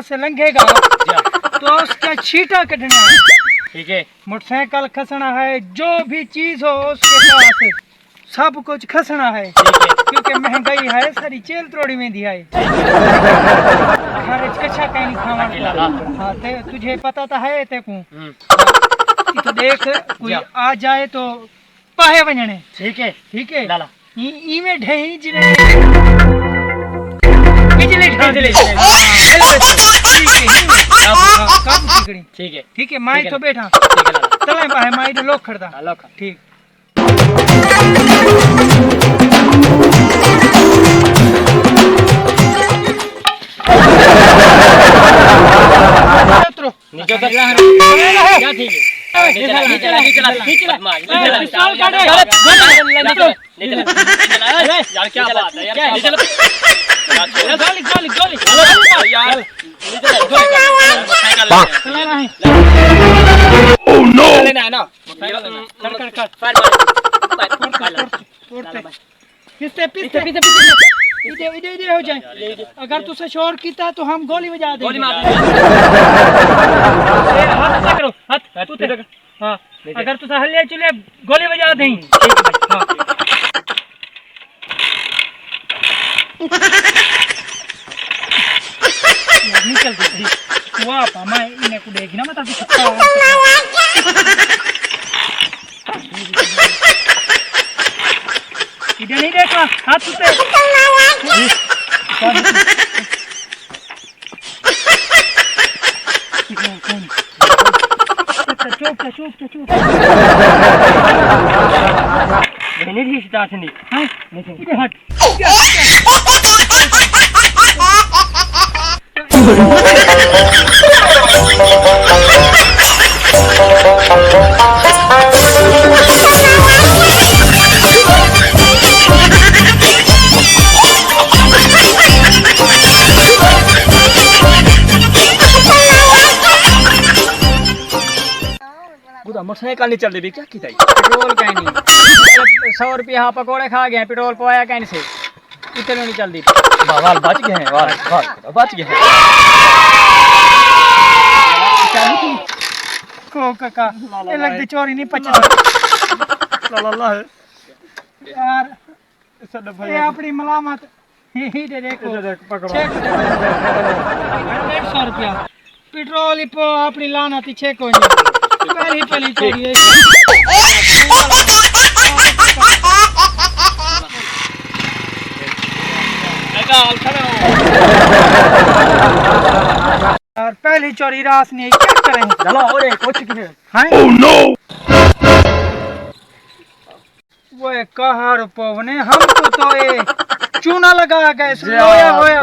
से लंघेगा तो उसका छींटा कटना है। ठीक है। मोटरसाइकिल खसना है, जो भी चीज हो उसके पास सब कुछ खसना है, क्योंकि महंगाई है सारी चेल तोड़ी में दिया है। खर्च कच्छा कहीं नहीं खावा। हाँ ते तुझे पता तो है ते को। तो देख कोई आ जाए तो पाहे वंजने। ठीक है। ठीक है लाला ई में ढही जिने बिजली ढाल। ठीक है। ठीक है माई तो बैठा ठीक है लाला। तले पाहे माई तो लोग खड़दा। लोग ठीक नीचे उतर। क्या ठीक है। यार क्या बात है यार। इधर हो जाए। अगर तुझसे शोर कीता तो हम गोली बजा देंगे। हाथ पकड़ो, हाथ तू तक। हाँ अगर तुझसे हल्ले चले गोली बजा देंगे। हाँ निकल गई वाह पामा इन्हें को देखी ना मतलब सकता इधर नहीं देखा हाथ से चुप नहीं थी स्टार्ट नहीं। हाँ नहीं हट मोटरसाइकिल नहीं चल रही क्या की पेट्रोल कहीं नहीं 100 रुपया हाँ पकौड़े खा गए पेट्रोल पवाया कहीं से इतने नहीं चल रही। वाल बच गए हैं। वाल बच गए हैं। को काका ये लगती चोरी नहीं पचा लाला है यार ये अपनी मलामत ही दे देखो पकड़ो 150 रुपया पेट्रोल ही अपनी लाना थी 6 को पहली चोरी है। और पहली चोरी रास नहीं क्या करें चलो और एक कुछ की है। ओह नो वो कहा रुपवने हमको तो ये चूना लगा गए लोया होया।